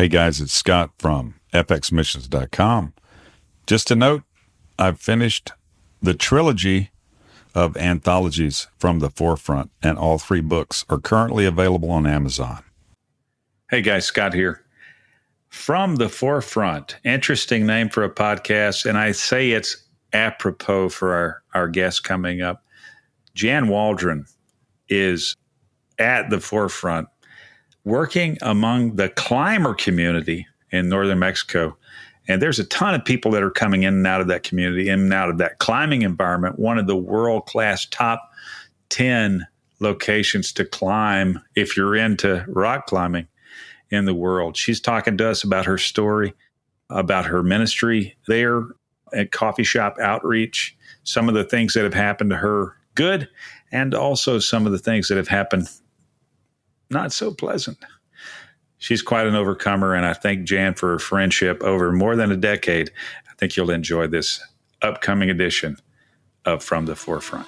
Hey guys, it's Scott from fxmissions.com. Just a note, I've finished the trilogy of anthologies From the Forefront, and all 3 books are currently available on Amazon. Hey guys, Scott here. From the Forefront, interesting name for a podcast, and I say it's apropos for our guest coming up. Jan Waldron is at the forefront, working among the climber community in northern Mexico. And there's a ton of people that are coming in and out of that community, in and out of that climbing environment, one of the world-class top 10 locations to climb if you're into rock climbing in the world. She's talking to us about her story, about her ministry there at Coffee Shop Outreach, some of the things that have happened to her good, and also some of the things that have happened not so pleasant. She's quite an overcomer, and I thank Jan for her friendship over more than a decade. I think you'll enjoy this upcoming edition of From the Forefront.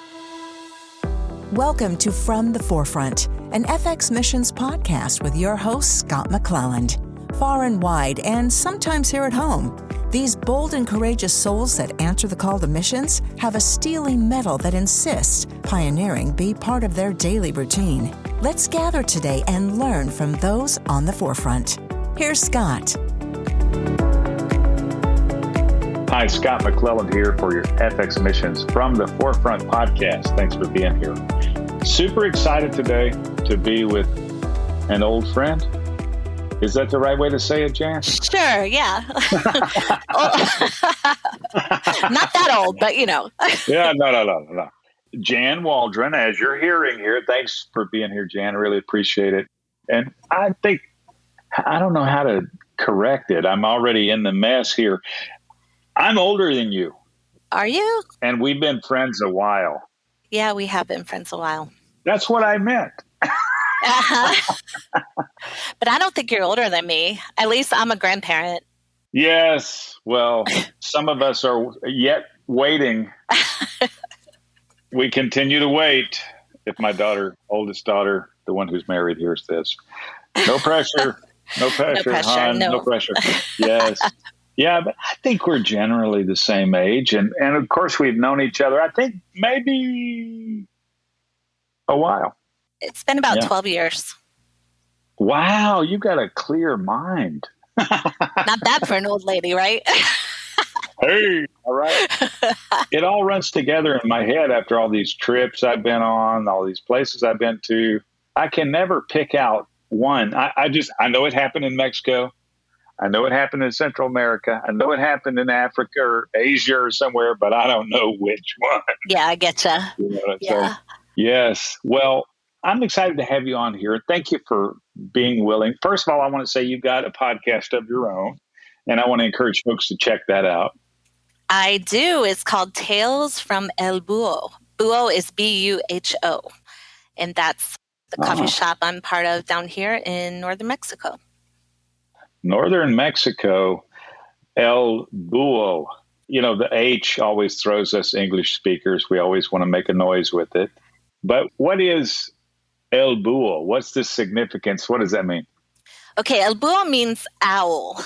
Welcome to From the Forefront, an FX Missions podcast with your host, Scott McClelland. Far and wide, and sometimes here at home, these bold and courageous souls that answer the call to missions have a steely mettle that insists pioneering be part of their daily routine. Let's gather today and learn from those on the forefront. Here's Scott. Hi, Scott McClelland here for your FX Missions From the Forefront podcast. Thanks for being here. Super excited today to be with an old friend. Is that the right way to say it, Jan? Sure, yeah. Not that old, but you know. Yeah, no. Jan Waldron, as you're hearing here, thanks for being here, Jan. I really appreciate it. And I don't know how to correct it. I'm already in the mess here. I'm older than you. Are you? And we've been friends a while. Yeah, we have been friends a while. That's what I meant. Uh-huh. But I don't think you're older than me. At least I'm a grandparent. Yes. Well, some of us are yet waiting. We continue to wait. If my oldest daughter, the one who's married, hears this. No pressure. No pressure. No pressure. Hon, no pressure. Yes. Yeah, but I think we're generally the same age. And of course, we've known each other, I think, maybe a while. It's been about 12 years. Wow, you got a clear mind. Not bad for an old lady, right? Hey, all right. It all runs together in my head after all these trips I've been on, all these places I've been to. I can never pick out one. I know it happened in Mexico. I know it happened in Central America. I know it happened in Africa or Asia or somewhere, but I don't know which one. Yeah, I getcha. You know what I'm Yeah. saying? Yes. Well, I'm excited to have you on here. Thank you for being willing. First of all, I want to say you've got a podcast of your own, and I want to encourage folks to check that out. I do. It's called Tales from El Buho. Buho is Buho. And that's the coffee shop I'm part of down here in northern Mexico. Northern Mexico, El Buho. You know, the H always throws us English speakers. We always want to make a noise with it. But what is El Buho? What's the significance? What does that mean? Okay, El Buho means owl.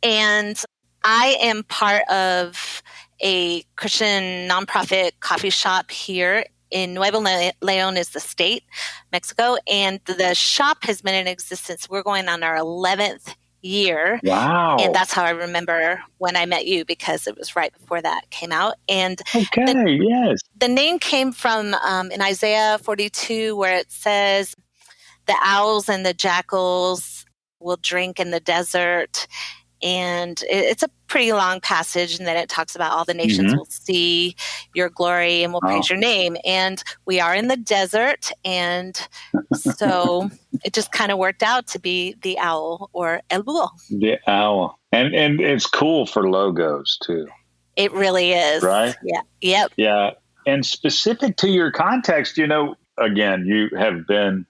And I am part of a Christian nonprofit coffee shop here in Nuevo León is the state, Mexico. And the shop has been in existence. We're going on our 11th year. Wow. And that's how I remember when I met you, because it was right before that came out. And yes. The name came from in Isaiah 42, where it says, the owls and the jackals will drink in the desert. And it's a pretty long passage. And then it talks about all the nations will see your glory and will praise your name. And we are in the desert. And so it just kind of worked out to be the owl, or El Buho. The owl. And it's cool for logos too. It really is. Right? Yeah. Yep. Yeah. And specific to your context, you know, again, you have been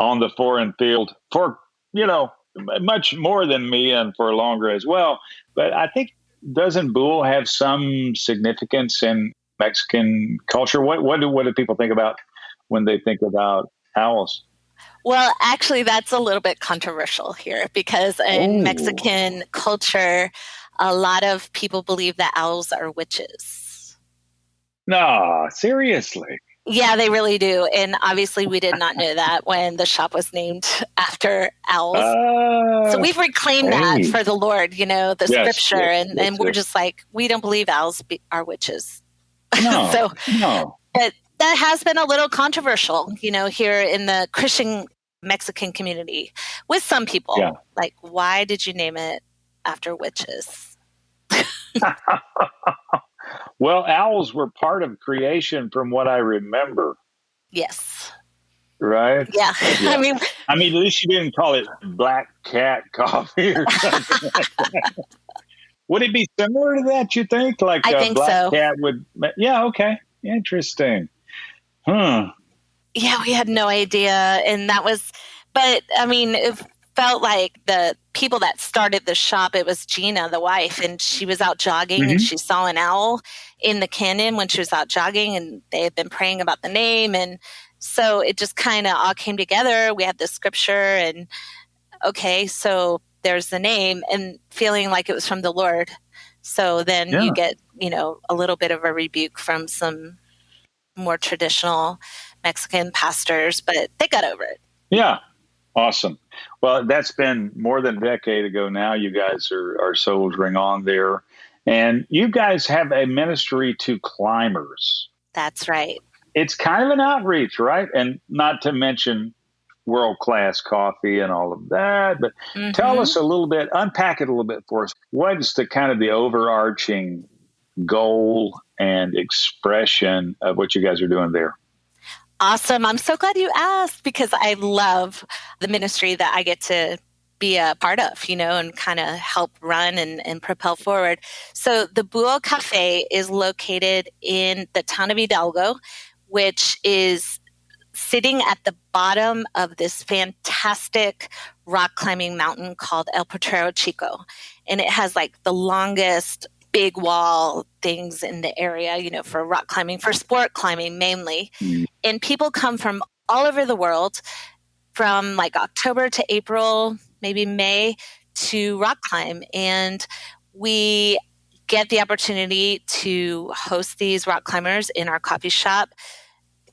on the foreign field for, much more than me and for longer as well. But I think, doesn't Buho have some significance in Mexican culture? What do people think about when they think about owls? Well, actually, that's a little bit controversial here because in Oh, Mexican culture, a lot of people believe that owls are witches. no, seriously. Yeah, they really do. And obviously, we did not know that when the shop was named after owls. So Uh, we've reclaimed that hey, for the Lord, the yes, scripture, yes, and yes, we're yes. just like, we don't believe owls are witches. No, So, no, but that has been a little controversial, here in the Christian Mexican community with some yeah. people. Like, why did you name it after witches? Well, owls were part of creation from what I remember, Yes. right? Yeah. I Yeah. mean, I mean, at least you didn't call it black cat coffee or something like that. Would it be similar to that, you think? Like I a think black so. cat would, yeah, okay. Interesting. Hmm. Yeah, we had no idea. And that was, but I mean, it felt like the people that started the shop, it was Gina, the wife, and she was out jogging and Hmm. she saw an owl in the canyon when she was out jogging, and they had been praying about the name. And so it just kind of all came together. We had the scripture, and okay, so there's the name, and feeling like it was from the Lord. So then you Yeah. get, a little bit of a rebuke from some more traditional Mexican pastors, but they got over it. Yeah. Awesome. Well, that's been more than a decade ago now. You guys are soldiering on there. And you guys have a ministry to climbers. That's right. It's kind of an outreach, right? And not to mention world class coffee and all of that. But tell Hmm. us a little bit, unpack it a little bit for us. What's the kind of the overarching goal and expression of what you guys are doing there? Awesome. I'm so glad you asked because I love the ministry that I get to be a part of, and kind of help run and propel forward. So the Búho Café is located in the town of Hidalgo, which is sitting at the bottom of this fantastic rock climbing mountain called El Potrero Chico. And it has like the longest big wall things in the area, for rock climbing, for sport climbing mainly. Mm. And people come from all over the world from like October to April, maybe May, to rock climb. And we get the opportunity to host these rock climbers in our coffee shop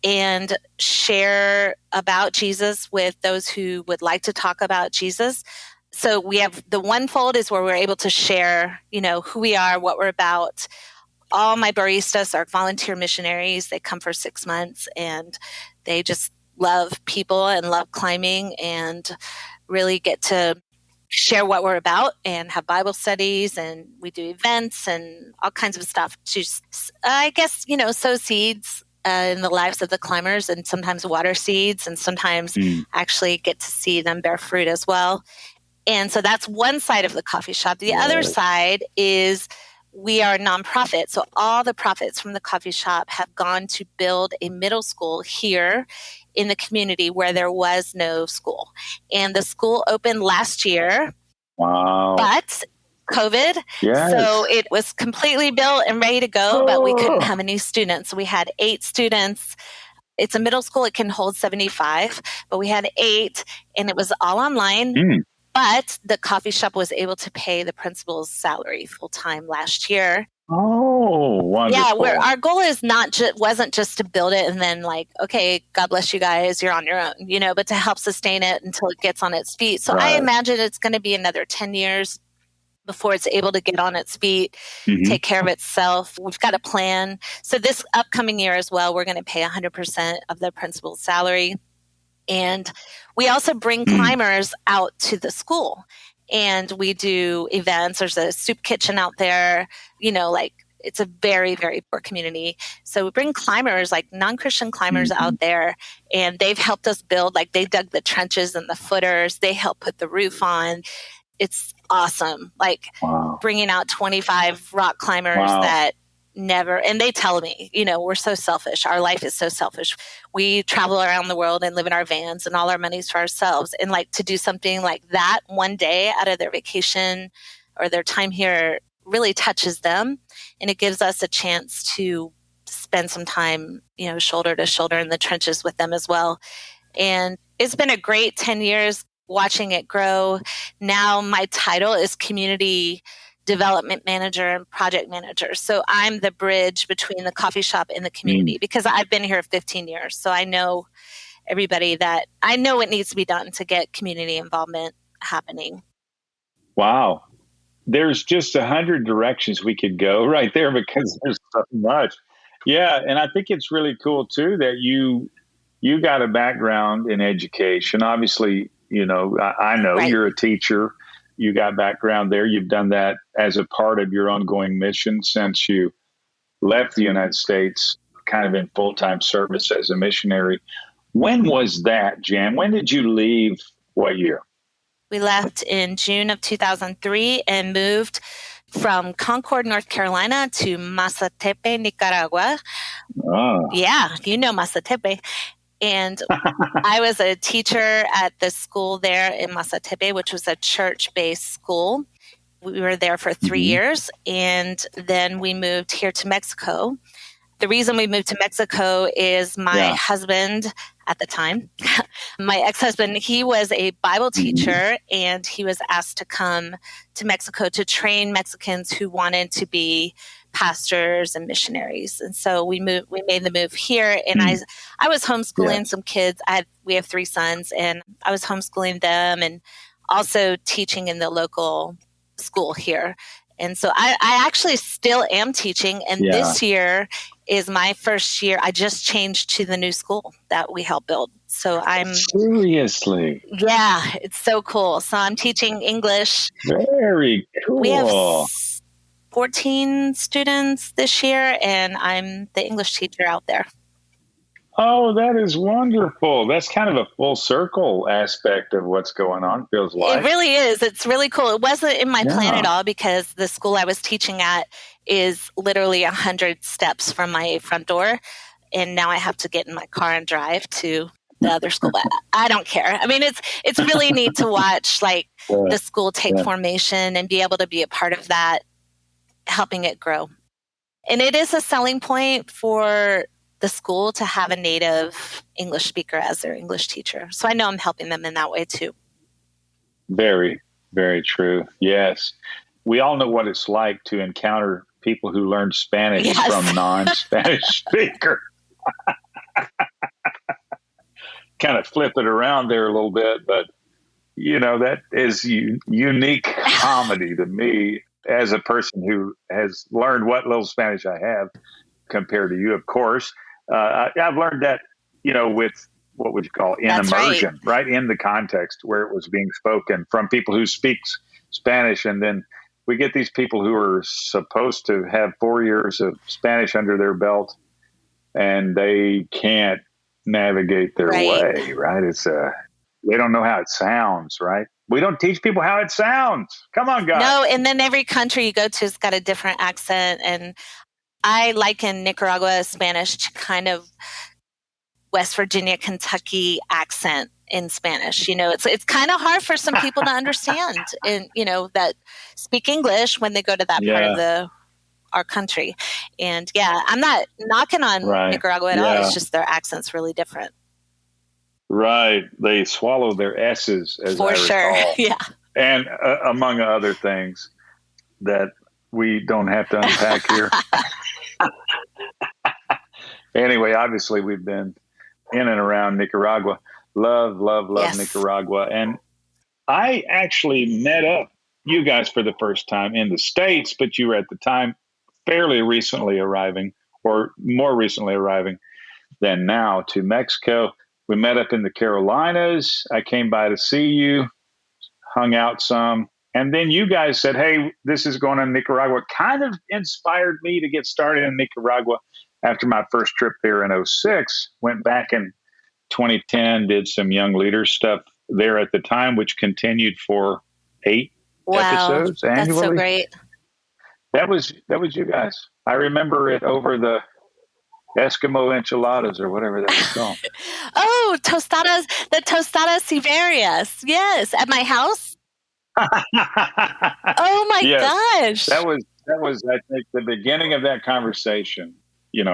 and share about Jesus with those who would like to talk about Jesus. So we have the one fold is where we're able to share, who we are, what we're about. All my baristas are volunteer missionaries. They come for 6 months and they just love people and love climbing and really get to share what we're about and have Bible studies, and we do events and all kinds of stuff to, I guess, sow seeds in the lives of the climbers, and sometimes water seeds, and sometimes Mm. actually get to see them bear fruit as well. And so that's one side of the coffee shop. The other Right. side is we are a nonprofit. So all the profits from the coffee shop have gone to build a middle school here in the community where there was no school. And the school opened last year, Wow. but COVID. Yes. So it was completely built and ready to go, but we couldn't have any students. We had 8 students. It's a middle school. It can hold 75, but we had 8 and it was all online. Mm. But the coffee shop was able to pay the principal's salary full time last year. Oh, wonderful. Yeah, where our goal is wasn't just to build it and then like, okay, God bless you guys, you're on your own, but to help sustain it until it gets on its feet. So I Right. imagine it's going to be another 10 years before it's able to get on its feet, Mhm. take care of itself. We've got a plan. So this upcoming year as well, we're going to pay 100% of the principal's salary. And we also bring climbers out to the school, and we do events. There's a soup kitchen out there, like it's a very, very poor community. So we bring climbers, like non-Christian climbers out there, and they've helped us build, like they dug the trenches and the footers. They helped put the roof on. It's awesome. Like Wow. bringing out 25 rock climbers Wow. that never, and they tell me, we're so selfish. Our life is so selfish. We travel around the world and live in our vans and all our money's for ourselves. And like to do something like that one day out of their vacation or their time here really touches them. And it gives us a chance to spend some time, shoulder to shoulder in the trenches with them as well. And it's been a great 10 years watching it grow. Now my title is community development manager and project manager. So I'm the bridge between the coffee shop and the community because I've been here 15 years. So I know everybody that I know what needs to be done to get community involvement happening. Wow. There's just 100 directions we could go right there because there's so much. Yeah. And I think it's really cool too that you got a background in education. Obviously, I know Right. You're a teacher. You got background there. You've done that as a part of your ongoing mission since you left the United States, kind of in full-time service as a missionary. When was that, Jan? When did you leave? What year? We left in June of 2003 and moved from Concord, North Carolina to Mazatepe, Nicaragua. Oh. Yeah, Mazatepe. And I was a teacher at the school there in Mazatepe, which was a church-based school. We were there for 3 years, and then we moved here to Mexico. The reason we moved to Mexico is my husband at the time, my ex-husband, he was a Bible teacher, and he was asked to come to Mexico to train Mexicans who wanted to be pastors and missionaries. And so we made the move here, and I was homeschooling some kids. We have 3 sons, and I was homeschooling them and also teaching in the local school here. And so I actually still am teaching. And this year is my first year. I just changed to the new school that we helped build. So I'm... Seriously? Yeah, it's so cool. So I'm teaching English. Very cool. We have 14 students this year, and I'm the English teacher out there. Oh, that is wonderful. That's kind of a full circle aspect of what's going on, feels like. It really is. It's really cool. It wasn't in my plan at all because the school I was teaching at is literally 100 steps from my front door. And now I have to get in my car and drive to the other school. But I don't care. I mean, it's really neat to watch the school take formation and be able to be a part of that, helping it grow. And it is a selling point for the school to have a native English speaker as their English teacher. So I know I'm helping them in that way too. Very, very true. Yes. We all know what it's like to encounter people who learn Spanish from non-Spanish speaker. Kind of flip it around there a little bit, but that is unique comedy to me as a person who has learned what little Spanish I have compared to you, of course. I've learned that, with what would you call immersion, right? In the context where it was being spoken from people who speak Spanish. And then we get these people who are supposed to have 4 years of Spanish under their belt, and they can't navigate their way, right? They don't know how it sounds, right? We don't teach people how it sounds. Come on, guys. No, and then every country you go to has got a different accent, and I liken Nicaragua Spanish to kind of West Virginia, Kentucky accent in Spanish. It's kind of hard for some people to understand, and that speak English when they go to that part of our country. And I'm not knocking on Nicaragua at all. It's just their accent's really different. Right, they swallow their S's, as for I sure. recall. Yeah, and among other things that we don't have to unpack here. Anyway, obviously we've been in and around Nicaragua. Love Nicaragua. And I actually met up you guys for the first time in the States, but you were at the time fairly recently arriving, or more recently arriving than now, to Mexico. We met up in the Carolinas. I came by to see you, hung out some. And then you guys said, hey, this is going on in Nicaragua. Kind of inspired me to get started in Nicaragua after my first trip there in 2006. Went back in 2010, did some young leaders stuff there at the time, which continued for 8 episodes annually. That's so great. That was you guys. I remember it over the Eskimo enchiladas or whatever that was called. Oh, the tostadas Siberias. Yes, at my house. Oh my gosh. That was I think the beginning of that conversation.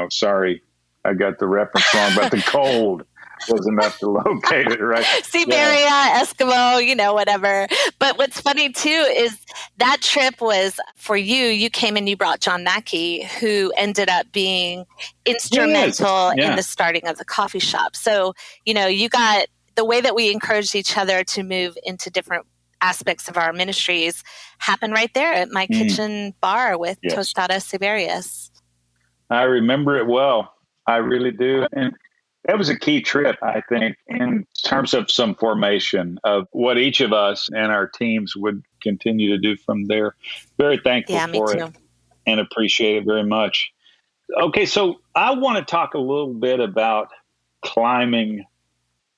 Sorry, I got the reference wrong, but the cold was enough to locate it, right? Siberia, Eskimo, whatever. But what's funny too is that trip was for you. You came and you brought John Mackey, who ended up being instrumental in the starting of the coffee shop. So, you got the way that we encouraged each other to move into different aspects of our ministries happened right there at my kitchen bar with Tostada Siberias. I remember it well. I really do. And that was a key trip, I think, in terms of some formation of what each of us and our teams would continue to do from there. Very thankful for it and appreciate it very much. Okay, so I want to talk a little bit about climbing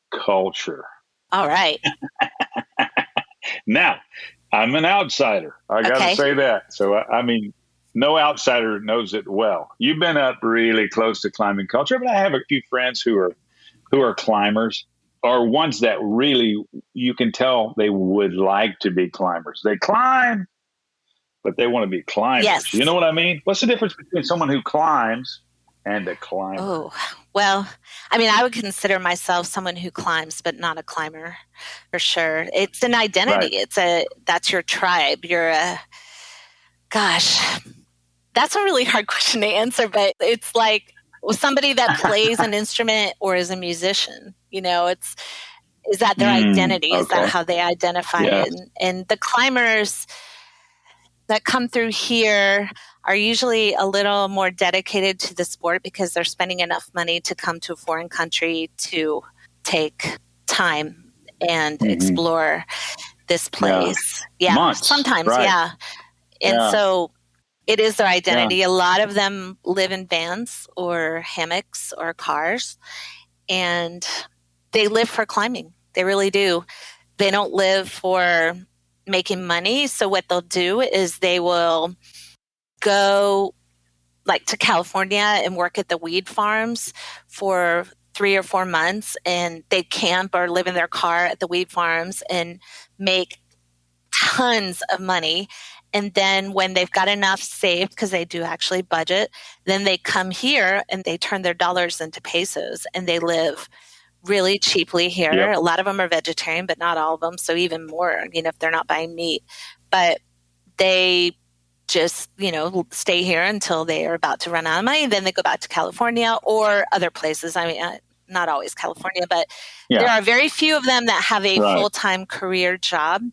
culture. All right. Now, I'm an outsider. I got to say that. So, I mean, no outsider knows it well. You've been up really close to climbing culture, but I have a few friends who are climbers, or ones that really you can tell they would like to be climbers. They climb, but they want to be climbers. Yes. You know what I mean? What's the difference between someone who climbs and a climber? Oh, well, I mean, I would consider myself someone who climbs, but not a climber, for sure. It's an identity. Right. That's your tribe. That's a really hard question to answer, but it's like somebody that plays an instrument or is a musician, is that their identity? Is that how they identify it? And the climbers that come through here are usually a little more dedicated to the sport because they're spending enough money to come to a foreign country to take time and explore this place. Yeah. Months, sometimes. Right. Yeah. And so it is their identity. A lot of them live in vans or hammocks or cars, and they live for climbing. They really do. They don't live for making money. So what they'll do is they will go like to California and work at the weed farms for 3 or 4 months, and they camp or live in their car at the weed farms and make tons of money. And then when they've got enough saved, because they do actually budget, then they come here and they turn their dollars into pesos and they live really cheaply here. Yep. A lot of them are vegetarian, but not all of them. So even more, if they're not buying meat. But they just, stay here until they are about to run out of money. Then they go back to California or other places. I mean, not always California, but there are very few of them that have a full-time career job.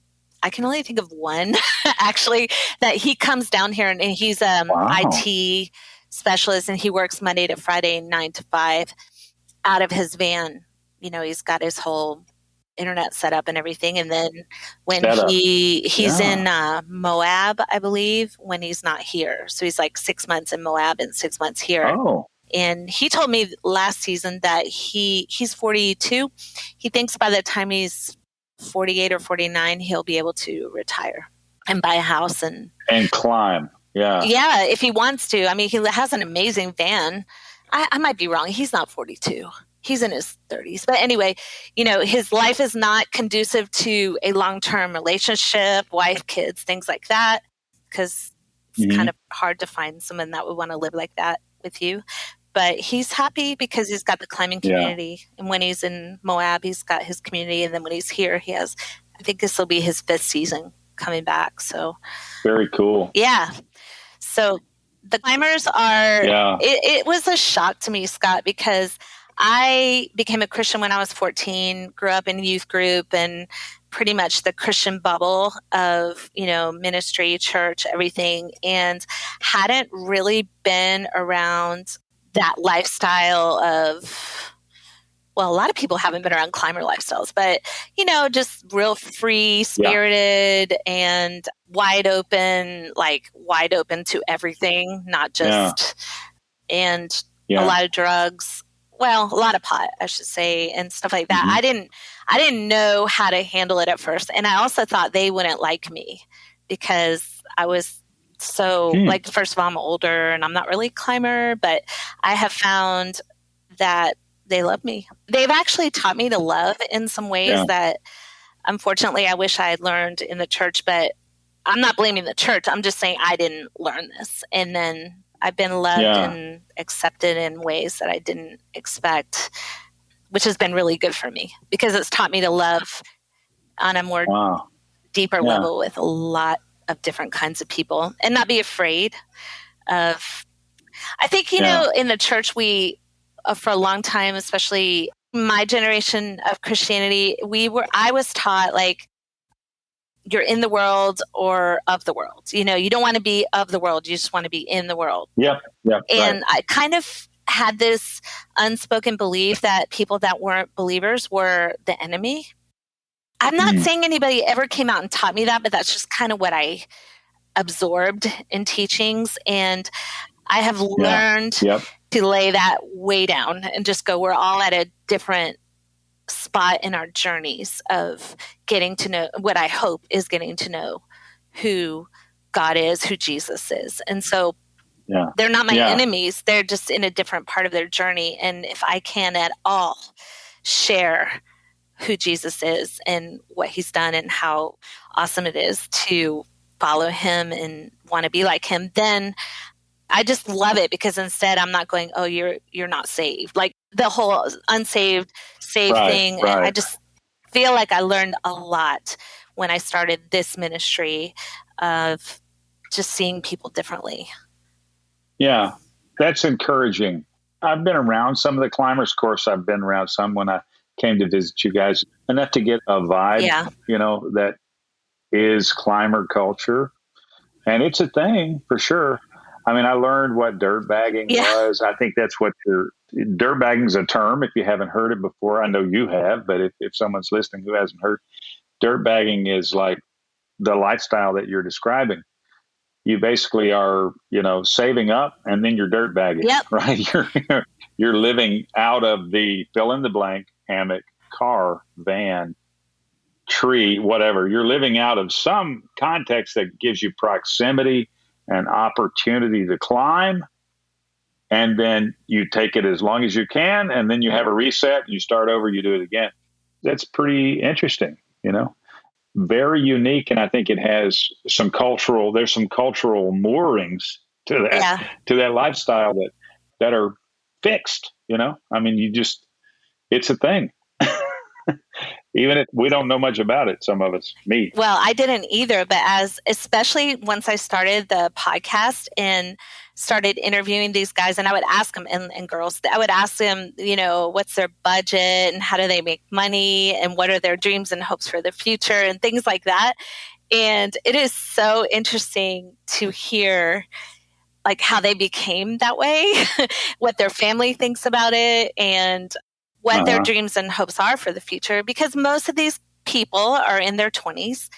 I can only think of one, actually, that he comes down here and he's IT specialist, and he works Monday to Friday, 9 to 5 out of his van. He's got his whole internet set up and everything. And then when he's in Moab, I believe, when he's not here. So he's like 6 months in Moab and 6 months here. Oh. And he told me last season that he's 42. He thinks by the time he's 48 or 49, he'll be able to retire and buy a house and climb. Yeah, if he wants to. I mean, he has an amazing van. I might be wrong. He's not 42. He's in his 30s. But anyway, his life is not conducive to a long-term relationship, wife, kids, things like that, because it's kind of hard to find someone that would want to live like that with you. But he's happy because he's got the climbing community. Yeah. And when he's in Moab, he's got his community. And then when he's here, I think this will be his 5th season coming back. So very cool. Yeah. So the climbers are, it was a shock to me, Scott, because I became a Christian when I was 14, grew up in youth group and pretty much the Christian bubble of, ministry, church, everything, and hadn't really been around that lifestyle of, a lot of people haven't been around climber lifestyles, but, just real free spirited and wide open to everything, not just, and a lot of drugs. Well, a lot of pot, I should say, and stuff like that. I didn't know how to handle it at first. And I also thought they wouldn't like me because I was so first of all, I'm older and I'm not really a climber, but I have found that they love me. They've actually taught me to love in some ways that unfortunately I wish I had learned in the church, but I'm not blaming the church. I'm just saying I didn't learn this. And then I've been loved and accepted in ways that I didn't expect which has been really good for me because it's taught me to love on a more deeper level with a lot of different kinds of people and not be afraid of. I think, in the church, we, for a long time, especially my generation of Christianity, I was taught like, you're in the world or of the world. You don't want to be of the world. You just want to be in the world. Yep. And I kind of had this unspoken belief that people that weren't believers were the enemy. I'm not saying anybody ever came out and taught me that, but that's just kind of what I absorbed in teachings. And I have learned to lay that way down and just go, we're all at a different spot in our journeys of getting to know what I hope is getting to know who God is, who Jesus is. And so they're not my enemies. They're just in a different part of their journey. And if I can at all share who Jesus is and what he's done and how awesome it is to follow him and want to be like him, then I just love it, because instead I'm not going, oh, you're not saved. Like the whole unsaved, saved thing. Right. I just feel like I learned a lot when I started this ministry of just seeing people differently. Yeah, that's encouraging. I've been around some of the climbers. Of course, I've been around some when I came to visit you guys, enough to get a vibe, that is climber culture. And it's a thing for sure. I mean, I learned what dirt bagging was. I think that's what dirt bagging is a term. If you haven't heard it before, I know you have, but if someone's listening who hasn't heard, dirt bagging is like the lifestyle that you're describing. You basically are, saving up and then you're dirt bagging, right? You're living out of the fill in the blank, hammock, car, van, tree, whatever. You're living out of some context that gives you proximity and opportunity to climb. And then you take it as long as you can. And then you have a reset, you start over, you do it again. That's pretty interesting, very unique. And I think it has there's some cultural moorings to that lifestyle that are fixed, I mean, it's a thing. Even if we don't know much about it, some of us, me. Well, I didn't either, but especially once I started the podcast and started interviewing these guys, and I would ask them, and girls, I would ask them, what's their budget and how do they make money and what are their dreams and hopes for the future and things like that. And it is so interesting to hear like how they became that way, what their family thinks about it, and what their dreams and hopes are for the future, because most of these people are in their 20s.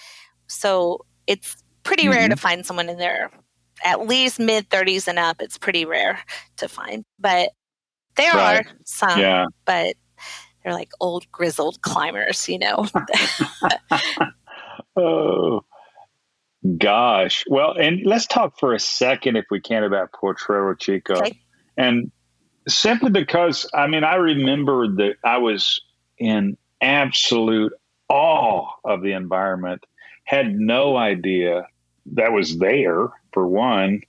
So it's pretty rare to find someone in their at least mid 30s and up. It's pretty rare to find, but there are some, but they're like old grizzled climbers, Oh gosh. Well, and let's talk for a second, if we can, about Potrero Chico. Okay. And simply because, I mean, I remember that I was in absolute awe of the environment, had no idea that was there, for one,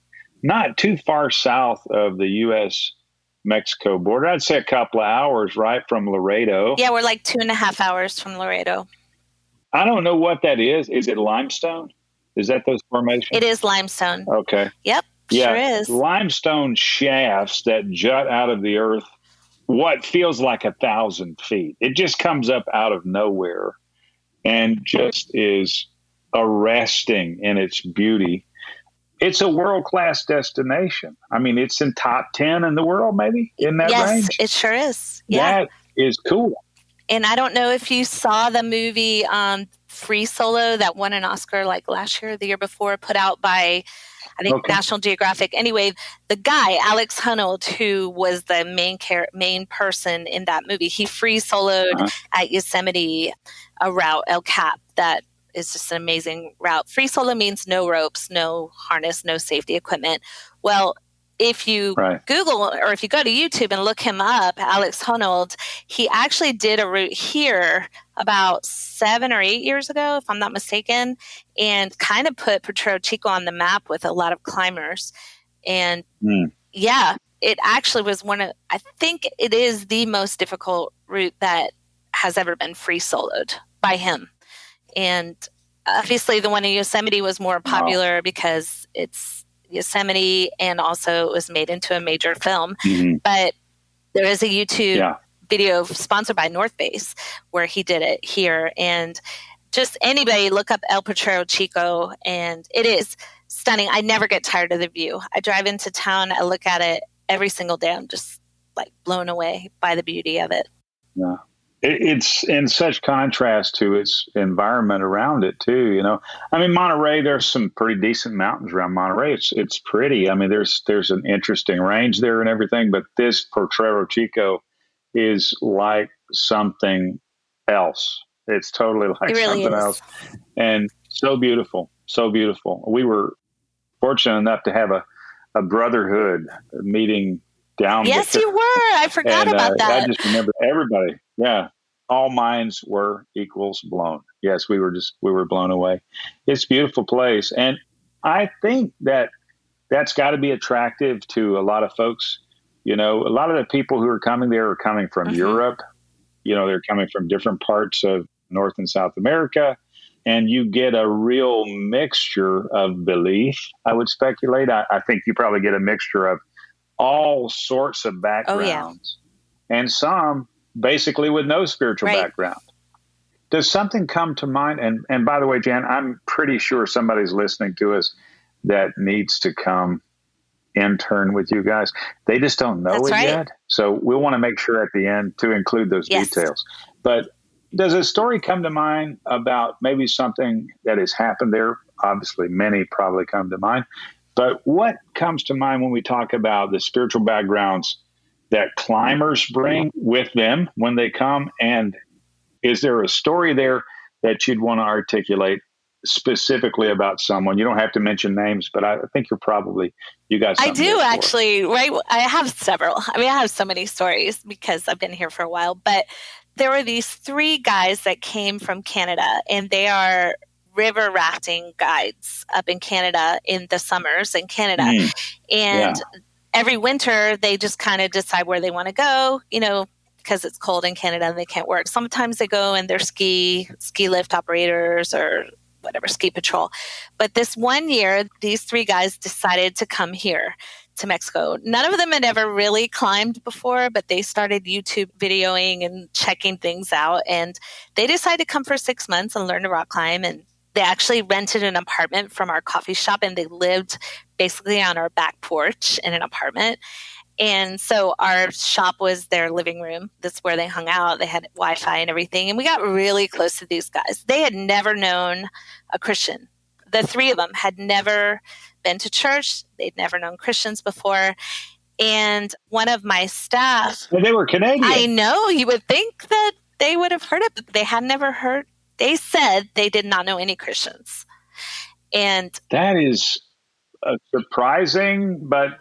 not too far south of the U.S.-Mexico border. I'd say a couple of hours, right, from Laredo. Yeah, we're like 2.5 hours from Laredo. I don't know what that is. Is it limestone? Is that those formations? It is limestone. Okay. Yep. Yeah, sure is. Limestone shafts that jut out of the earth, what feels like 1,000 feet. It just comes up out of nowhere and just is arresting in its beauty. It's a world-class destination. I mean, it's in top 10 in the world, maybe, in that range. Yes, it sure is. Yeah. That is cool. And I don't know if you saw the movie Free Solo that won an Oscar like last year or the year before, put out by, I think, National Geographic. Anyway, the guy, Alex Honnold, who was the main person in that movie, he free soloed at Yosemite a route, El Cap, that is just an amazing route. Free solo means no ropes, no harness, no safety equipment. Well, if you Google or if you go to YouTube and look him up, Alex Honnold, he actually did a route here about 7 or 8 years ago, if I'm not mistaken, and kind of put Potrero Chico on the map with a lot of climbers. And Yeah, it actually was I think it is the most difficult route that has ever been free soloed by him. And obviously the one in Yosemite was more popular because it's Yosemite, and also it was made into a major film. Mm-hmm. But there is a YouTube video sponsored by North Face where he did it here. And just anybody look up El Potrero Chico, and it is stunning. I never get tired of the view. I drive into town, I look at it every single day. I'm just like blown away by the beauty of it. Yeah. It's in such contrast to its environment around it too. You know, I mean, Monterey, there's some pretty decent mountains around Monterey. It's pretty. I mean, there's an interesting range there and everything, but this Potrero Chico is like something else. It's totally like something else, and so beautiful, so beautiful. We were fortunate enough to have a brotherhood meeting down. Yes, you were. I forgot about that. I just remember everybody. Yeah. All minds were equals blown. Yes, we were blown away. It's a beautiful place. And I think that's got to be attractive to a lot of folks. You know, a lot of the people who are coming there are coming from Europe. You know, they're coming from different parts of North and South America. And you get a real mixture of belief, I would speculate. I think you probably get a mixture of all sorts of backgrounds, and some basically with no spiritual background. Does something come to mind? And by the way, Jan, I'm pretty sure somebody's listening to us that needs to come intern with you guys. They just don't know yet. So we'll want to make sure at the end to include those details. But does a story come to mind about maybe something that has happened there? Obviously, many probably come to mind. But what comes to mind when we talk about the spiritual backgrounds that climbers bring with them when they come? And is there a story there that you'd want to articulate specifically about someone? You don't have to mention names, but I think you got something. I do actually, right? I have several. I mean, I have so many stories because I've been here for a while, but there were these 3 guys that came from Canada, and they are river rafting guides up in Canada in the summers in Canada. And every winter they just kind of decide where they want to go, you know, because it's cold in Canada and they can't work. Sometimes they go and they're ski lift operators or whatever, ski patrol. But this one year, these 3 guys decided to come here to Mexico. None of them had ever really climbed before, but they started YouTube videoing and checking things out. And they decided to come for 6 months and learn to rock climb. And they actually rented an apartment from our coffee shop, and they lived basically on our back porch in an apartment. And so our shop was their living room. That's where they hung out. They had Wi-Fi and everything. And we got really close to these guys. They had never known a Christian. The 3 of them had never been to church. They'd never known Christians before. And one of my staff... Well, they were Canadian. I know. You would think that they would have heard it, but they had never heard. They said they did not know any Christians. And that is surprising, but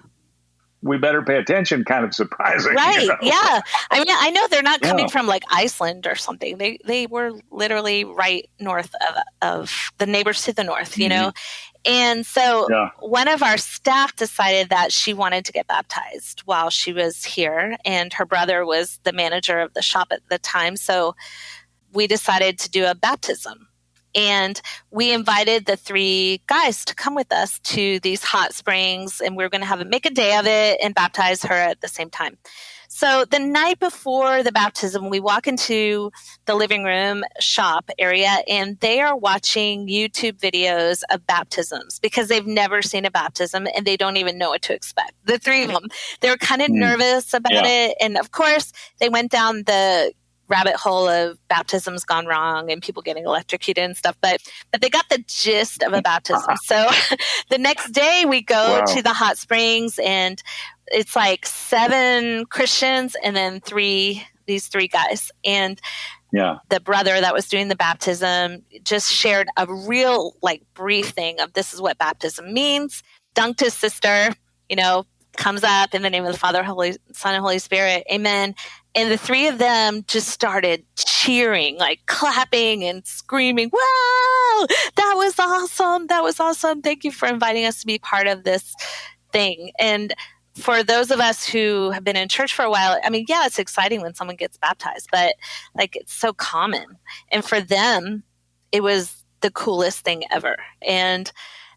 we better pay attention kind of surprising. Right. You know? Yeah. I mean, I know they're not coming from like Iceland or something. They were literally right north of the neighbors to the north, you know? And so one of our staff decided that she wanted to get baptized while she was here. And her brother was the manager of the shop at the time. So we decided to do a baptism. And we invited the 3 guys to come with us to these hot springs, and we were going to make a day of it and baptize her at the same time. So the night before the baptism, we walk into the living room shop area, and they are watching YouTube videos of baptisms because they've never seen a baptism and they don't even know what to expect. The 3 of them, they were kind of nervous about it. And of course, they went down the rabbit hole of baptisms gone wrong and people getting electrocuted and stuff, but they got the gist of a baptism. So the next day we go to the hot springs, and it's like 7 Christians and then these 3 guys. And the brother that was doing the baptism just shared a real like brief thing of this is what baptism means, dunked his sister, you know, comes up in the name of the Father, Holy Son, and Holy Spirit. Amen. And the 3 of them just started cheering, like clapping and screaming, wow, that was awesome. That was awesome. Thank you for inviting us to be part of this thing. And for those of us who have been in church for a while, I mean, yeah, it's exciting when someone gets baptized, but like it's so common. And for them, it was the coolest thing ever. And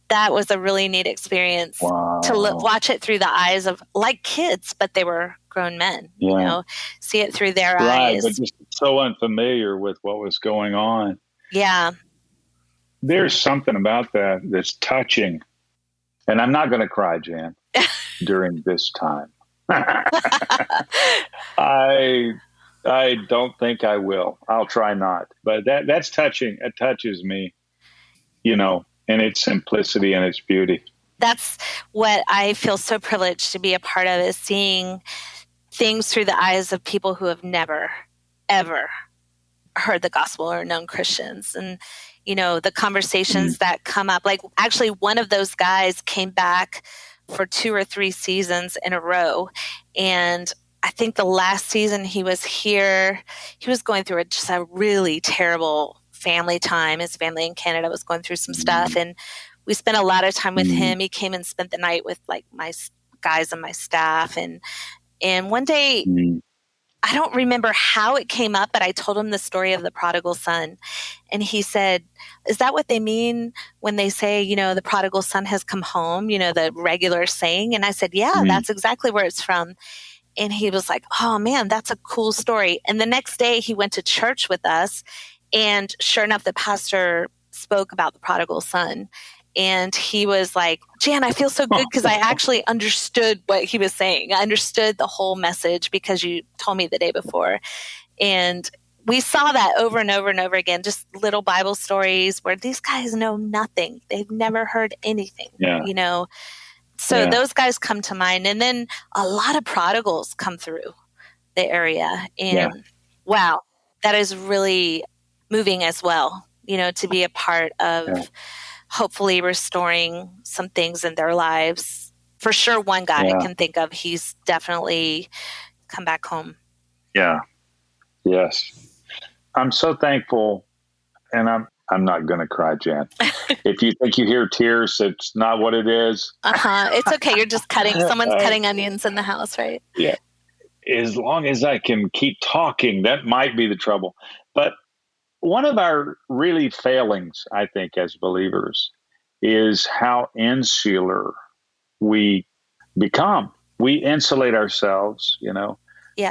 that was a really neat experience to watch it through the eyes of like kids, but they were grown men, you know, see it through their eyes. But just so unfamiliar with what was going on. Yeah. There's something about that that's touching. And I'm not going to cry, Jan, during this time. I don't think I will. I'll try not. But that's touching. It touches me, you know, in its simplicity and its beauty. That's what I feel so privileged to be a part of, is seeing things through the eyes of people who have never, ever heard the gospel or known Christians. And, you know, the conversations that come up, like actually one of those guys came back for 2 or 3 seasons in a row. And I think the last season he was here, he was going through just a really terrible family time. His family in Canada was going through some stuff. And we spent a lot of time with him. He came and spent the night with like my guys and my staff. And one day, I don't remember how it came up, but I told him the story of the prodigal son. And he said, is that what they mean when they say, you know, the prodigal son has come home, you know, the regular saying? And I said, yeah, that's exactly where it's from. And he was like, oh man, that's a cool story. And the next day he went to church with us. And sure enough, the pastor spoke about the prodigal son. And he was like, Jan, I feel so good because I actually understood what he was saying. I understood the whole message because you told me the day before. And we saw that over and over and over again, just little Bible stories where these guys know nothing. They've never heard anything, you know. So those guys come to mind. And then a lot of prodigals come through the area. And wow, that is really moving as well, you know, to be a part of hopefully restoring some things in their lives. For sure, one guy I can think of, he's definitely come back home. Yeah. Yes. I'm so thankful, and I'm not going to cry, Jan. If you think you hear tears, it's not what it is. It's okay. You're just someone's cutting onions in the house, right? Yeah. As long as I can keep talking, that might be the trouble. But one of our really failings, I think, as believers is how insular we become. We insulate ourselves, you know,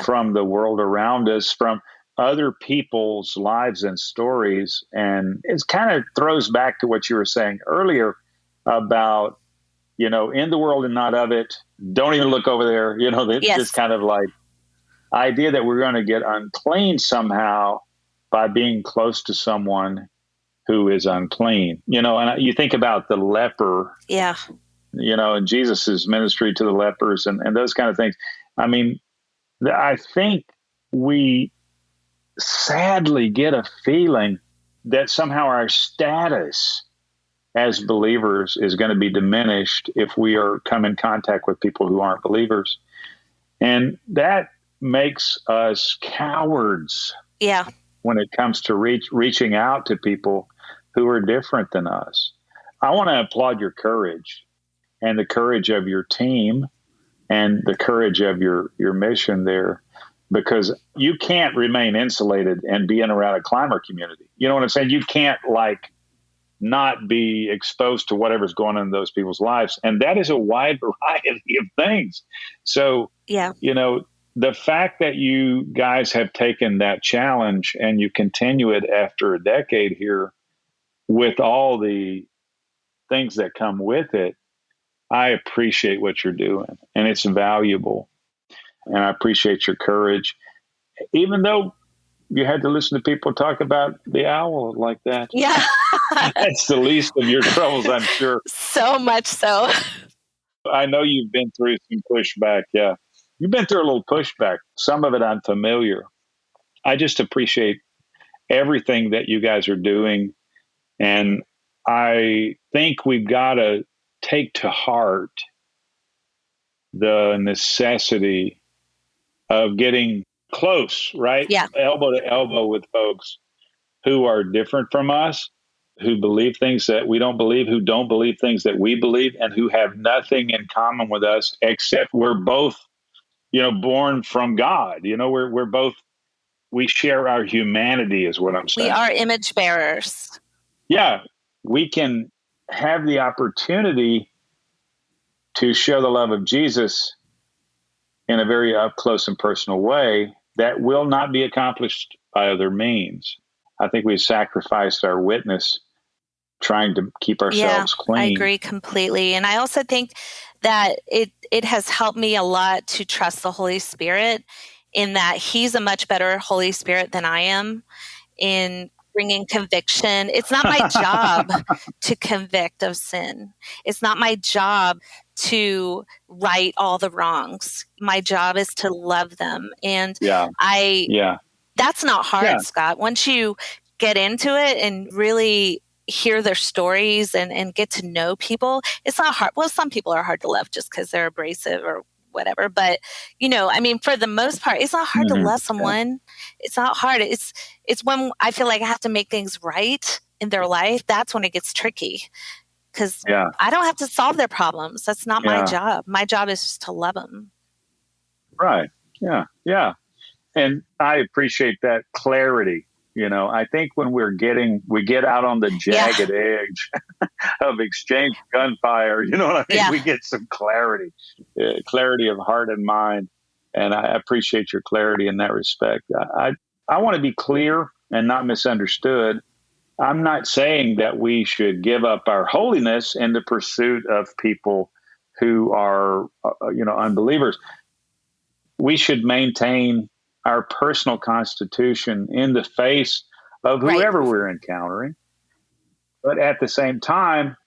from the world around us, from other people's lives and stories. And it kind of throws back to what you were saying earlier about, you know, in the world and not of it. Don't even look over there. You know, this kind of like idea that we're going to get unclean somehow by being close to someone who is unclean. You know, and you think about the leper, you know, and Jesus's ministry to the lepers and those kind of things. I mean, I think we sadly get a feeling that somehow our status as believers is going to be diminished if we come in contact with people who aren't believers. And that makes us cowards. When it comes to reaching out to people who are different than us. I want to applaud your courage and the courage of your team and the courage of your mission there, because you can't remain insulated and be in around a climber community. You know what I'm saying? You can't like not be exposed to whatever's going on in those people's lives. And that is a wide variety of things. So, you know, the fact that you guys have taken that challenge and you continue it after a decade here with all the things that come with it, I appreciate what you're doing and it's valuable. And I appreciate your courage, even though you had to listen to people talk about the owl like that. That's the least of your troubles, I'm sure. So much so. I know you've been through some pushback. You've been through a little pushback. Some of it unfamiliar. I just appreciate everything that you guys are doing. And I think we've got to take to heart the necessity of getting close, right? Elbow to elbow with folks who are different from us, who believe things that we don't believe, who don't believe things that we believe, and who have nothing in common with us except we're both, born from God. We're both, we share our humanity is what I'm We saying. are image bearers. Yeah, we can have the opportunity to show the love of Jesus in a very up close and personal way that will not be accomplished by other means. I think we've sacrificed our witness trying to keep ourselves clean. I agree completely. And I also think that it has helped me a lot to trust the Holy Spirit in that he's a much better Holy Spirit than I am in bringing conviction. It's not my job to convict of sin. It's not my job to right all the wrongs. My job is to love them. And that's not hard, Scott. Once you get into it and really hear their stories and get to know people, it's not hard. Well, some people are hard to love just because they're abrasive or whatever. But, for the most part, it's not hard to love someone. It's not hard. It's when I feel like I have to make things right in their life. That's when it gets tricky because I don't have to solve their problems. That's not my job. My job is just to love them. Right. Yeah. Yeah. And I appreciate that clarity. I think when we get out on the jagged edge of exchange gunfire, you know what I mean? Yeah. We get some clarity of heart and mind. And I appreciate your clarity in that respect. I want to be clear and not misunderstood. I'm not saying that we should give up our holiness in the pursuit of people who are, unbelievers. We should maintain our personal constitution in the face of whoever we're encountering, but at the same time,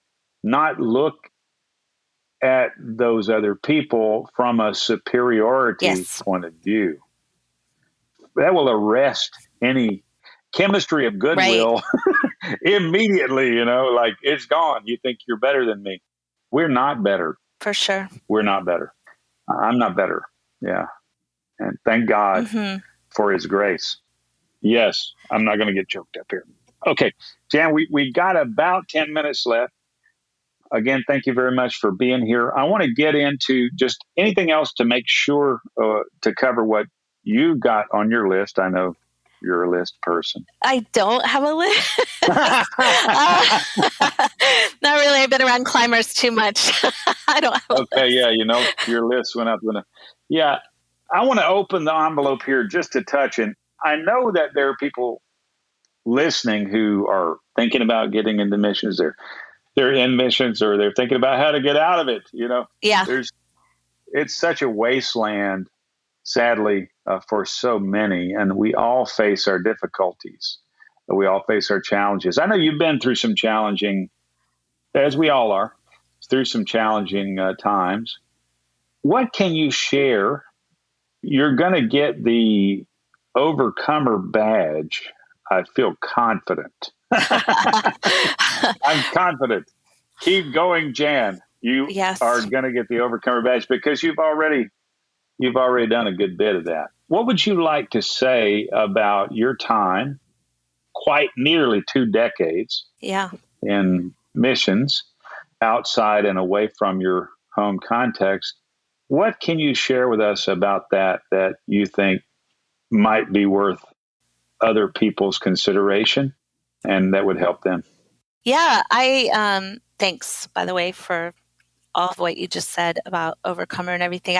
not look at those other people from a superiority point of view. That will arrest any chemistry of goodwill immediately, like it's gone. You think you're better than me. We're not better. For sure. We're not better. I'm not better. Yeah. And thank God for his grace. Yes, I'm not going to get choked up here. Okay, Jan, we got about 10 minutes left. Again, thank you very much for being here. I want to get into just anything else to make sure to cover what you got on your list. I know you're a list person. I don't have a list. Not really. I've been around climbers too much. I don't have a list. Okay, yeah, your list went up. Yeah. I want to open the envelope here just a touch. And I know that there are people listening who are thinking about getting into missions. They're in missions or they're thinking about how to get out of it. Yeah. It's such a wasteland, sadly, for so many. And we all face our difficulties. We all face our challenges. I know you've been through some challenging, as we all are, through some challenging times. What can you share? You're going to get the Overcomer badge. I feel confident. I'm confident. Keep going, Jan. You are going to get the Overcomer badge because you've already done a good bit of that. What would you like to say about your time, quite nearly 2 decades in missions, outside and away from your home context? What can you share with us about that you think might be worth other people's consideration and that would help them? Yeah, thanks, by the way, for all of what you just said about Overcomer and everything.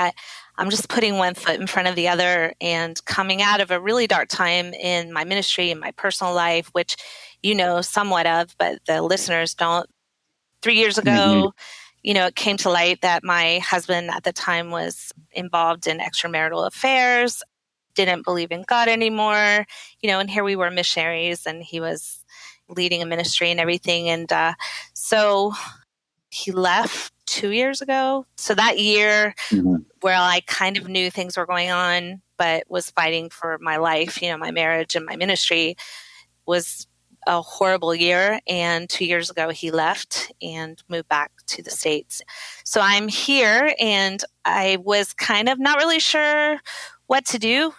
I'm just putting one foot in front of the other and coming out of a really dark time in my ministry and my personal life, which somewhat of, but the listeners don't. 3 years ago, it came to light that my husband at the time was involved in extramarital affairs, didn't believe in God anymore, and here we were missionaries and he was leading a ministry and everything. And so he left 2 years ago. So that year where I kind of knew things were going on, but was fighting for my life, my marriage and my ministry, was a horrible year. And 2 years ago, he left and moved back to the States. So I'm here and I was kind of not really sure what to do.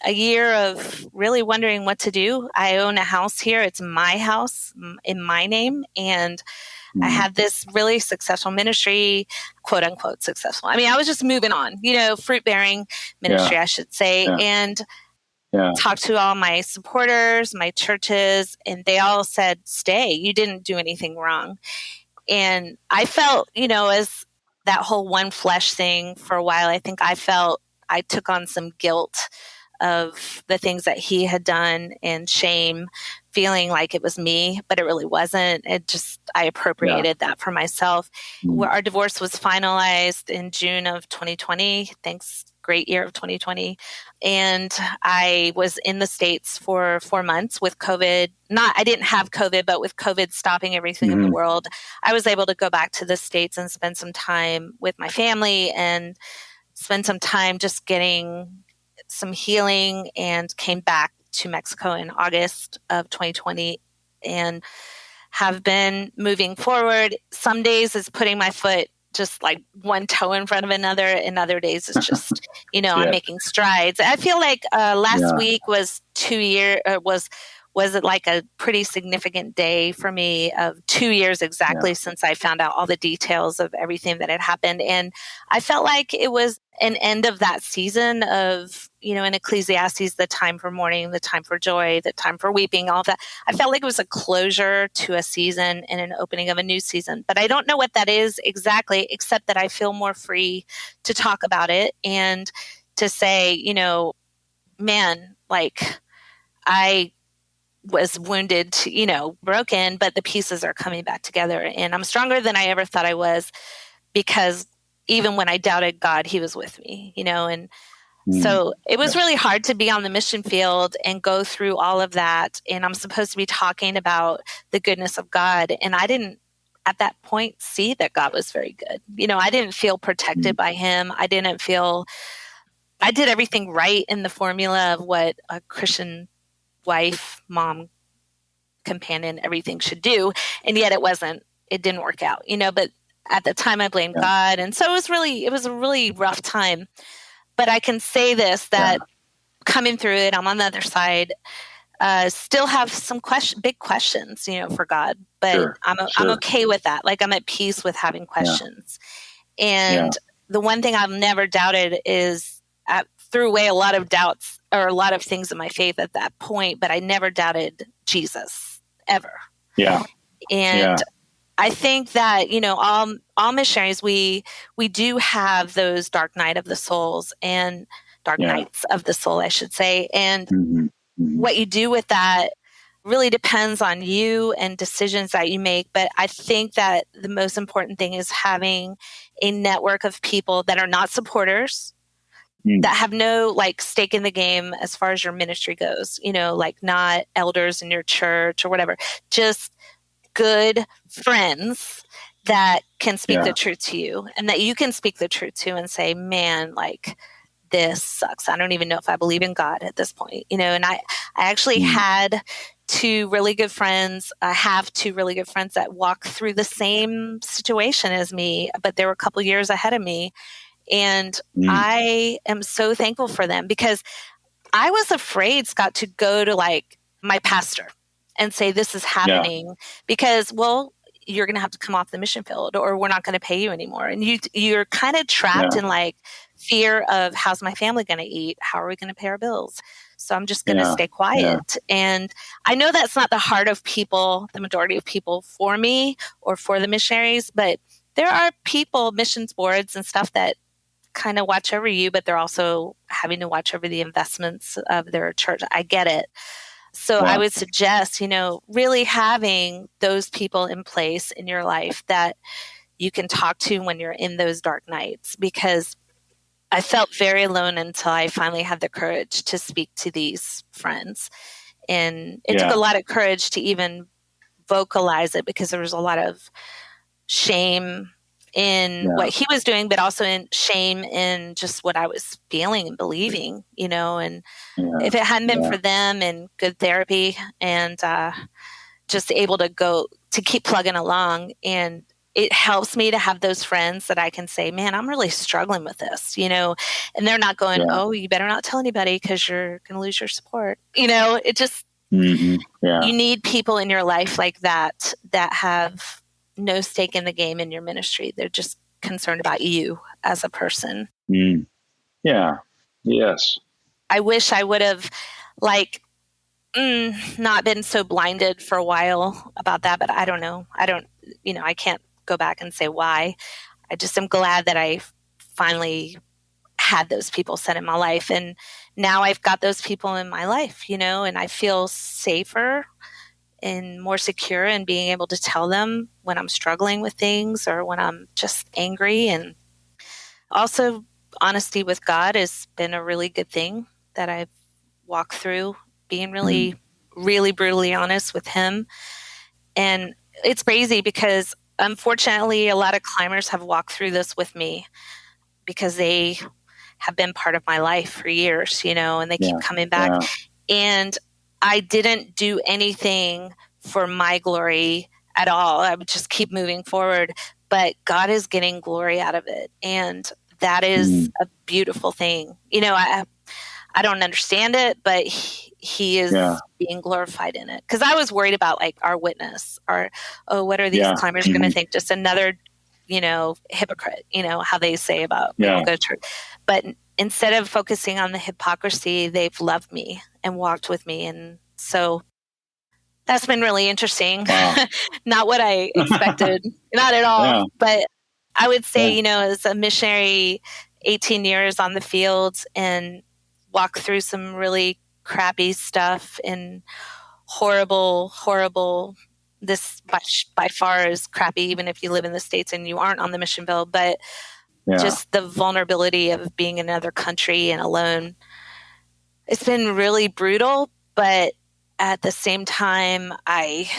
a year of really wondering what to do. I own a house here. It's my house in my name. And I had this really successful ministry, quote unquote successful. I mean, I was just moving on, fruit bearing ministry, I should say. And talked to all my supporters, my churches, and they all said, stay. You didn't do anything wrong. And I felt, as that whole one flesh thing for a while, I think I felt I took on some guilt of the things that he had done and shame, feeling like it was me, but it really wasn't. I appropriated that for myself. Where our divorce was finalized in June of 2020. Thanks. Great year of 2020. And I was in the States for 4 months with COVID. I didn't have COVID, but with COVID stopping everything in the world, I was able to go back to the States and spend some time with my family and spend some time just getting some healing, and came back to Mexico in August of 2020 and have been moving forward. Some days is putting my foot just like one toe in front of another, and other days it's just, I'm making strides. I feel like last week was 2 years, was it like a pretty significant day for me of 2 years exactly since I found out all the details of everything that had happened. And I felt like it was an end of that season of, in Ecclesiastes, the time for mourning, the time for joy, the time for weeping, all of that. I felt like it was a closure to a season and an opening of a new season. But I don't know what that is exactly, except that I feel more free to talk about it and to say, man, like I was wounded, broken, but the pieces are coming back together. And I'm stronger than I ever thought I was, because even when I doubted God, he was with me, and so it was really hard to be on the mission field and go through all of that. And I'm supposed to be talking about the goodness of God. And I didn't at that point see that God was very good. I didn't feel protected by him. I did everything right in the formula of what a Christian wife, mom, companion, everything should do. And yet it didn't work out, but at the time I blamed God. And so it was a really rough time. But I can say this, that coming through it, I'm on the other side, still have some big questions, for God, but I'm okay with that. Like, I'm at peace with having questions. And the one thing I've never doubted is I threw away a lot of doubts or a lot of things in my faith at that point, but I never doubted Jesus ever. Yeah. And I think that, all missionaries, we do have those dark night of the souls and dark nights of the soul, I should say. And what you do with that really depends on you and decisions that you make. But I think that the most important thing is having a network of people that are not supporters, that have no stake in the game as far as your ministry goes, not elders in your church or whatever, just good friends that can speak the truth to you, and that you can speak the truth to and say, man, this sucks. I don't even know if I believe in God at this point, and I actually had two really good friends. I have two really good friends that walk through the same situation as me, but they were a couple years ahead of me. And I am so thankful for them, because I was afraid, Scott, to go to my pastor and say, this is happening, because, you're going to have to come off the mission field, or we're not going to pay you anymore. And you're kind of trapped in fear of, how's my family going to eat? How are we going to pay our bills? So I'm just going to stay quiet. And I know that's not the heart of people, the majority of people, for me or for the missionaries, but there are people, missions boards and stuff, that kind of watch over you, but they're also having to watch over the investments of their church. I get it. So I would suggest, really having those people in place in your life that you can talk to when you're in those dark nights, because I felt very alone until I finally had the courage to speak to these friends. And it took a lot of courage to even vocalize it, because there was a lot of shame in what he was doing, but also in shame in just what I was feeling and believing, and if it hadn't been for them and good therapy and just able to go to keep plugging along and it helps me to have those friends that I can say, man, I'm really struggling with this, and they're not going, oh, you better not tell anybody because you're going to lose your support. It just, you need people in your life like that have no stake in the game in your ministry. They're just concerned about you as a person. Yeah. Yes. I wish I would have not been so blinded for a while about that, but I don't know. I can't go back and say why. I just am glad that I finally had those people set in my life. And now I've got those people in my life, and I feel safer and more secure in being able to tell them when I'm struggling with things or when I'm just angry. And also, honesty with God has been a really good thing that I've walked through, being really, really brutally honest with Him. And it's crazy because unfortunately, a lot of climbers have walked through this with me because they have been part of my life for years, and they keep coming back. And I didn't do anything for my glory at all. I would just keep moving forward, but God is getting glory out of it. And that is a beautiful thing. I don't understand it, but he is being glorified in it. Because I was worried about our witness, or what are these climbers going to think? Just another, hypocrite. How they say about people go to church. But instead of focusing on the hypocrisy, they've loved me and walked with me, and so that's been really interesting. Wow. Not what I expected, not at all. Yeah. But I would say, as a missionary, 18 years on the field and walk through some really crappy stuff and horrible. This by far is crappy, even if you live in the States and you aren't on the mission field. But just the vulnerability of being in another country and alone, it's been really brutal. But at the same time, I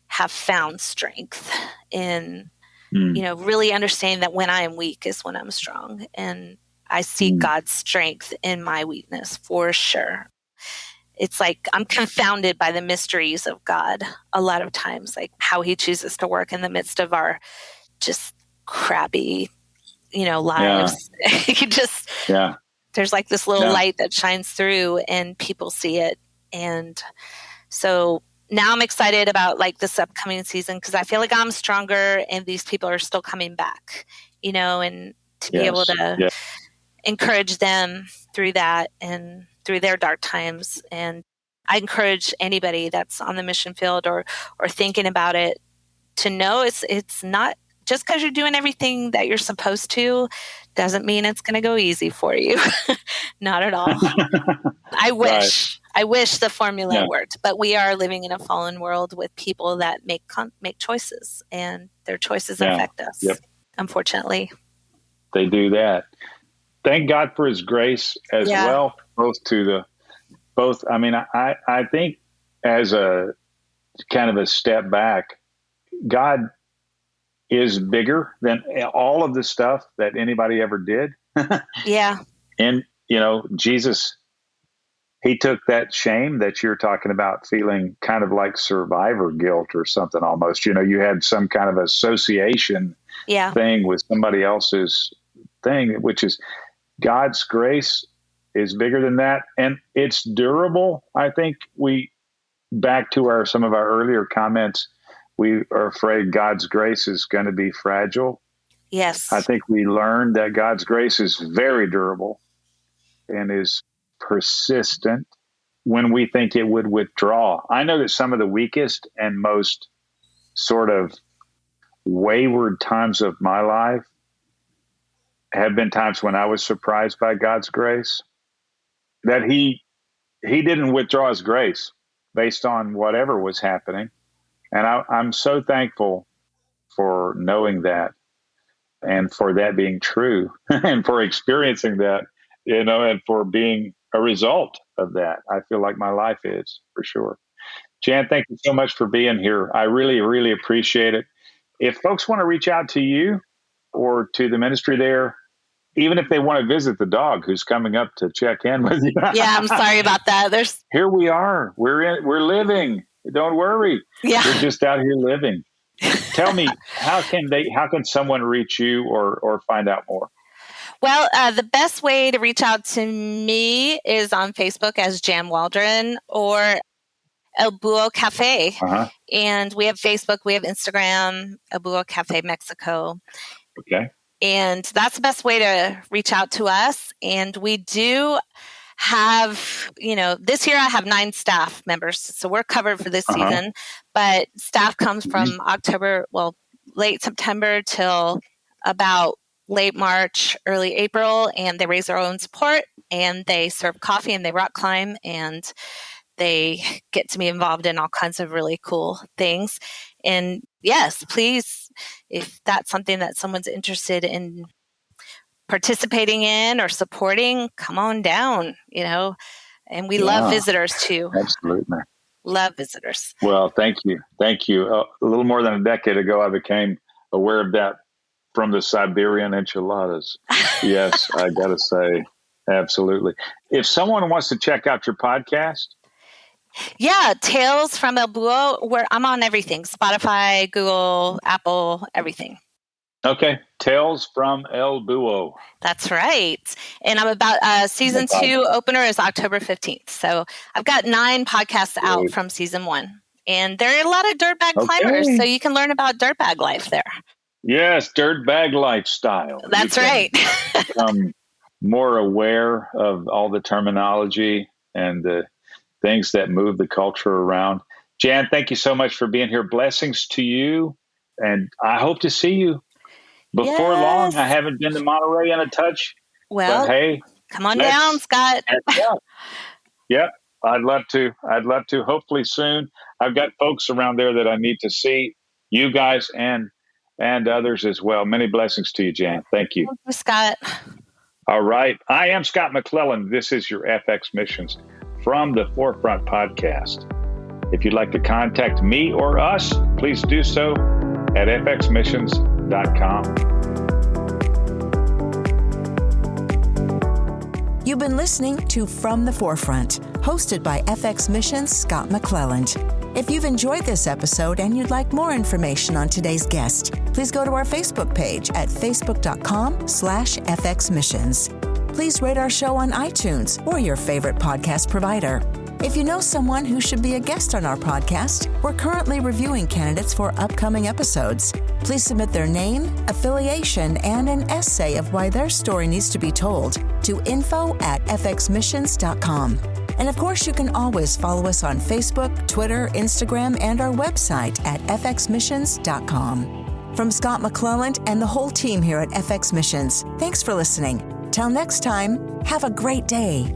have found strength in, really understanding that when I am weak is when I'm strong. And I see God's strength in my weakness for sure. It's like I'm confounded by the mysteries of God a lot of times, like how He chooses to work in the midst of our just crappy, lives. There's like this little light that shines through and people see it. And so now I'm excited about this upcoming season because I feel like I'm stronger and these people are still coming back, and to be able to encourage them through that and through their dark times. And I encourage anybody that's on the mission field or thinking about it to know it's not just because you're doing everything that you're supposed to doesn't mean it's going to go easy for you. Not at all. I wish the formula worked, but we are living in a fallen world with people that make choices, and their choices affect us. Unfortunately, they do that. Thank God for His grace as well, both. I mean, I think as a kind of a step back, God is bigger than all of the stuff that anybody ever did. And, Jesus, He took that shame that you're talking about, feeling kind of like survivor guilt or something almost. You had some kind of association thing with somebody else's thing, which is God's grace is bigger than that. And it's durable. I think back to some of our earlier comments, we are afraid God's grace is going to be fragile. Yes. I think we learned that God's grace is very durable and is persistent when we think it would withdraw. I know that some of the weakest and most sort of wayward times of my life have been times when I was surprised by God's grace, that he didn't withdraw His grace based on whatever was happening. And I'm so thankful for knowing that and for that being true and for experiencing that, and for being a result of that. I feel like my life is, for sure. Jan, thank you so much for being here. I really, really appreciate it. If folks want to reach out to you or to the ministry there, even if they want to visit the dog who's coming up to check in with you. Yeah, I'm sorry about that. Here we are. We're living. Don't worry. Yeah. We're just out here living. tell me, how can someone reach you or find out more? Well, the best way to reach out to me is on Facebook as Jan Waldron or Búho Café. Uh-huh. And we have Facebook, we have Instagram, Búho Café Mexico. Okay. And that's the best way to reach out to us. And we do have, this year I have 9 staff members. So we're covered for this season. But staff comes from late September till about late March, early April. And they raise their own support and they serve coffee and they rock climb and they get to be involved in all kinds of really cool things. And yes, please, if that's something that someone's interested in participating in or supporting, come on down, and we love visitors too. Absolutely. Love visitors. Well, thank you. Thank you. A little more than a decade ago, I became aware of that from the Siberian enchiladas. Yes, I got to say, absolutely. If someone wants to check out your podcast, yeah, Tales from El Búho, where I'm on everything, Spotify, Google, Apple, everything. Okay, Tales from El Búho. That's right. And I'm about season 2 opener is October 15th. So I've got 9 podcasts out from season 1. And there are a lot of dirtbag climbers, so you can learn about dirtbag life there. Yes, dirtbag lifestyle. That's right. Become more aware of all the terminology and the things that move the culture around. Jan, thank you so much for being here. Blessings to you. And I hope to see you before long. I haven't been to Monterey in a touch. Well, but hey, come on down, Scott. Yep. I'd love to. Hopefully soon. I've got folks around there that I need to see, you guys and others as well. Many blessings to you, Jan. Thank you. Thank you, Scott. All right. I am Scott McClellan. This is your FX Missions from the Forefront podcast. If you'd like to contact me or us, please do so at fxmissions.com. You've been listening to From the Forefront, hosted by FX Missions' Scott McClelland. If you've enjoyed this episode and you'd like more information on today's guest, please go to our Facebook page at facebook.com/FXmissions. Please rate our show on iTunes or your favorite podcast provider. If you know someone who should be a guest on our podcast, we're currently reviewing candidates for upcoming episodes. Please submit their name, affiliation, and an essay of why their story needs to be told to info@fxmissions.com. And of course, you can always follow us on Facebook, Twitter, Instagram, and our website at fxmissions.com. From Scott McClelland and the whole team here at FX Missions, thanks for listening. Till next time, have a great day.